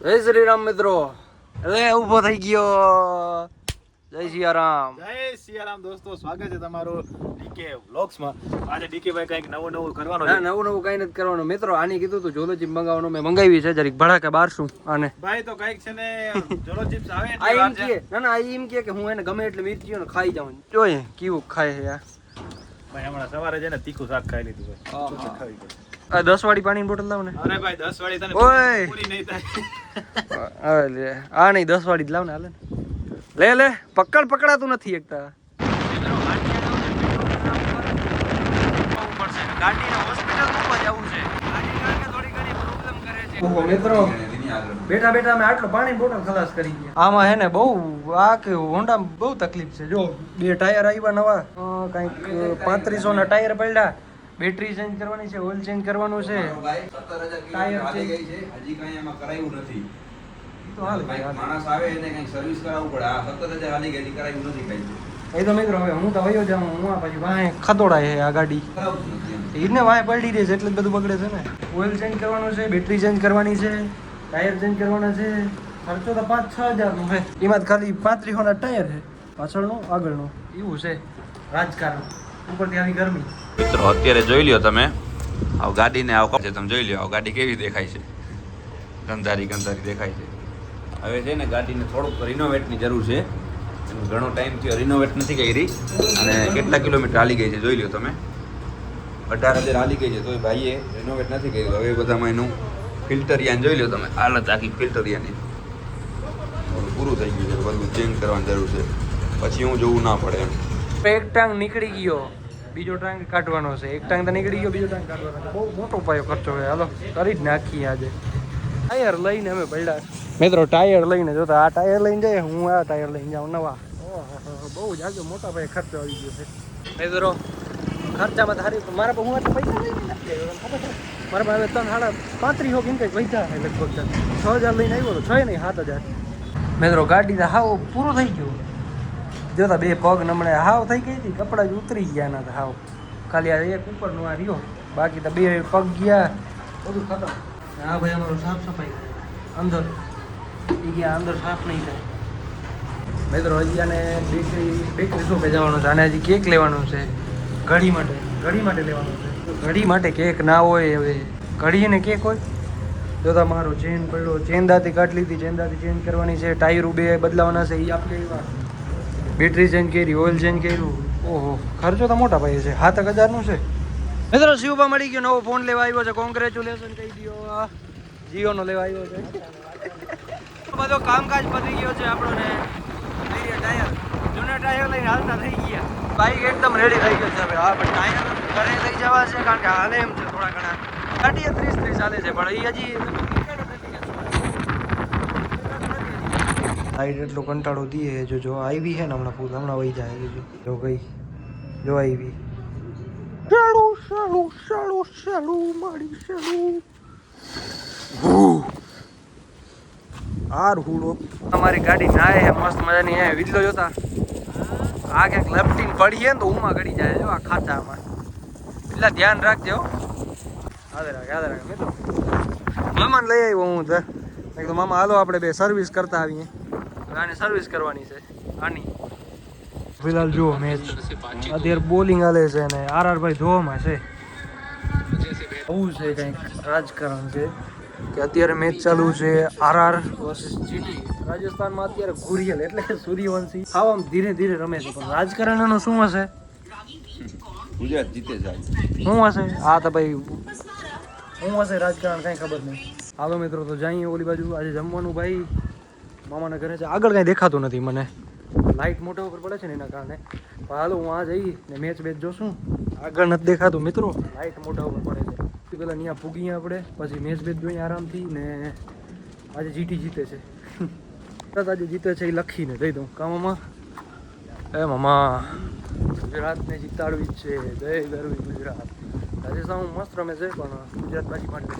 જય શ્રી રામ મિત્રો. એટલે ઊભો થઈ ગયો. જય સિયારામ. જય સિયારામ દોસ્તો, સ્વાગત છે તમારું ડીકે વ્લોગ્સમાં. આજે ડીકે ભાઈ કંઈક નવું કરવાનું છે. નવું કઈ નથી કરવાનું મિત્રો. આની કીધું તું જોલો ચીપ મંગાવવાનું, મેં મંગાવી છે જરીક ભડાકે 1200. આને ભાઈ તો કંઈક છે ને જોલો ચિપ્સ આવે આ એમ કે ના એમ કે હું એને ગમે એટલે મિર્ચીઓ ખાઈ જાઉં. જોઈએ કેવું ખાય છે યાર. ભાઈ હમણાં સવારે છે ને તીખું શાક ખાઈ લીધું ભાઈ. ખાવી ગયું. આ 10 વાળી પાણીની બોટલ લાવ ને. અરે ભાઈ 10 વાળી તને ઓય. પૂરી નહીં થાય. હવે લે આ નહીં 10 વાળી જ લાવ ને. હાલે ને લે પકડાતું નથી એકતા. મિત્રો બેઠા બેઠા અમે આટલો પાણી બોટલ ખલાસ કરી ગયા. આમાં હે ને બહુ આ કે હોન્ડા બહુ તકલીફ છે. જો 2 ટાયર આવ્યા નવા, કંઈક 3500 ના ટાયર પડ્યા. બેટરી ચેન્જ કરવાની છે, ઓઇલ ચેન્જ કરવાનું છે, ટાયર ચેન્જ હજી કઈ એમાં કરાયું નથી. તો હાલ માણસ આવે એને કઈ સર્વિસ કરાવવું પડે. આ 17,000 હાલી ગઈ, કરાયું નથી કઈ. એ તો મિત્રો હવે હું તો વયો જાઉં. હું આ પછી વાહે ખતોડાય છે આ ગાડી. કરાવતું નથી એમ. એને વાહે પલટી રહે છે એટલે જ બધું બગડે છે ને. ઓઇલ ચેન્જ કરવાનું છે, બેટરી ચેન્જ કરવાની છે, ટાયર ચેન્જ કરવાના છે. ખર્ચો તો 5-6 હજારનો છે. એમાં ખાલી 3500 ના ટાયર છે, પાછળનો આગળનો. એવું છે રાજકારણ. ઉપરથી આવી ગરમી. મિત્રો અત્યારે જોઈ લ્યો તમે આવ ગાડીને આવ છે, તમે જોઈ લ્યો આવ ગાડી કેવી દેખાય છે. ગંધારી દેખાય છે. હવે છે ને ગાડીને થોડુંક રિનોવેટની જરૂર છે. એનો ઘણો ટાઈમ થયો રિનોવેટ નથી કરી અને કેટલા કિલોમીટર હાલી ગઈ છે જોઈ લ્યો તમે. 18,000 હાલી ગઈ છે તોય ભાઈએ રિનોવેટ નથી કર્યું. હવે બધામાં એનું ફિલ્ટરિયાન જોઈ લ્યો તમે. હાલત આખી ફિલ્ટરિયાની પૂરું થઈ ગયું છે. બધું ચેન્જ કરવાની જરૂર છે. પછી હું જોવું ના પડે એમ. એક ટાંગ નીકળી ગયો, બીજો ટાંગ કાઢવાનો છે. એક ટાંગ તો નીકળી ગયો, બીજો ટાંગ કાઢવાનો છે. બહુ મોટો પાયો ખર્ચો છે. હાલો કરી જ નાખીએ આજે. ટાયર લઈને અમે પડ્યા મિત્રો. ટાયર લઈને જોતા આ ટાયર લઈને જાય, હું આ ટાયર લઈને જાઉં નવા. બહુ જાજો મોટા પાયે ખર્ચો આવી ગયો છે મિત્રો. ખર્ચામાં તો સારી મારા પર હું એટલે પૈસા લઈને નથી આવ્યો. ખબર છે મારા પાસે 3-35 કિંમત પૈસા લગભગ 6,000 લઈને આવ્યો હતો. 6 નહીં 7,000 મિત્રો. ગાડી તો હાવ પૂરું થઈ ગયું. જોતા 2 પગ નમણે હાવ થઈ ગઈ હતી. કપડા જ ઉતરી ગયા ના તો હાવ. ખાલી આ એક ઉપરનો આ રહ્યો, બાકી તો 2 પગ ગયા. બધું ખતમ. હા ભાઈ અમારું સાફ સફાઈ અંદર એ ગયા. અંદર સાફ નહીં થાય મિત્રો. હજી આને બેકરી શોપે જવાનું છે. આને હજી કેક લેવાનું છે ઘડી માટે લેવાનું છે. ઘડી માટે કેક ના હોય. હવે ઘડી ને કેક હોય. જોતા મારો ચેન પડ્યો, ચેન દાંતી કાઢી લીધી. ચેન દાંતી ચેન્જ કરવાની છે. ટાયરો 2 બદલાવાના છે, એ આપણે એવા. બેટરી ચેન્જ કરી, ઓઇલ ચેન્જ કર્યું. ઓહો ખર્ચો તો મોટા ભાઈ છે. 7,000 છે મિત્રો. શિવભા મળી ગયો, નવો ફોન લેવા આવ્યો છે. કોંગ્રેચ્યુલેશન કહી દો. જીઓનો લેવા આવ્યો છે. બધો કામકાજ પતી ગયો છે આપણો ને. ટાયર જૂના ટાયર લઈને હાલતા થઈ ગયા. બાઈક એકદમ રેડી થઈ ગયો છે. હવે હા પણ ટાયર ઘરે લઈ જવા છે, કારણ કે હાલે એમ છે થોડા ઘણા. ગાડીએ 30 ચાલે છે પણ એ હજી લાઈટ એટલો કંટાળો દીએ. જો આવી છે ને હમણાં ફૂલ હમણાં વહી જાય. જો ગઈ, જો આવી. શાળું મારી શાળું. હુડો અમારી ગાડી નાય હે મસ્ત મજાની હે. વિડીયો જોતા આ ક્યાંક લપટીને પડીએ ને તો ઉમાં ગળી જાય. જો આ ખાચામાં એટલે ધ્યાન રાખજો. યાદ રાખ મિત્રો. મામાને લઈ આવ્યો હું તો. મેં કીધું મામા હાલો આપણે 2 સર્વિસ કરતા આવીએ. આને સર્વિસ કરવાની છે આની. ફિલહાલ જુઓ મેચ અત્યારે બોલિંગ હાલે છે ને આરઆર ધોવામાં છે. આવું છે કંઈક રાજકારણ છે કે અત્યારે મેચ ચાલુ છે આરઆર વર્સિસ જીટી. રાજસ્થાનમાં અત્યારે ઘુરિયલ એટલે કે સૂર્યવંશી આમ ધીરે ધીરે રમે છે. પણ રાજકારણ એનું શું હશે? ગુજરાત જીતે જાય શું હશે? હા તો ભાઈ શું હશે રાજકારણ કાંઈ ખબર નહીં. હાલો મિત્રો તો જઈએ ઓલી બાજુ. આજે જમવાનું ભાઈ મામાના ઘરે છે. આગળ કાંઈ દેખાતું નથી મને, લાઇટ મોટા ઉપર પડે છે ને એના કારણે. હાલો હું આ જઈ ને મેચ જોશું. આગળ નથી દેખાતું મિત્રો, લાઇટ મોટા ઉપર પડે છે. પેલા ત્યાં પૂગીએ આપણે, પછી મેચ જોઈએ આરામથી. ને આજે જીટી જીતે છે. આજે જીતે છે એ લખીને દઈ દઉં કામમાં. એ મામા ગુજરાતને જીતાડવી જ છે. જય ગરવી ગુજરાત. રાજસ્થાન મસ્ત રમે છે પણ ગુજરાત બાજી માટે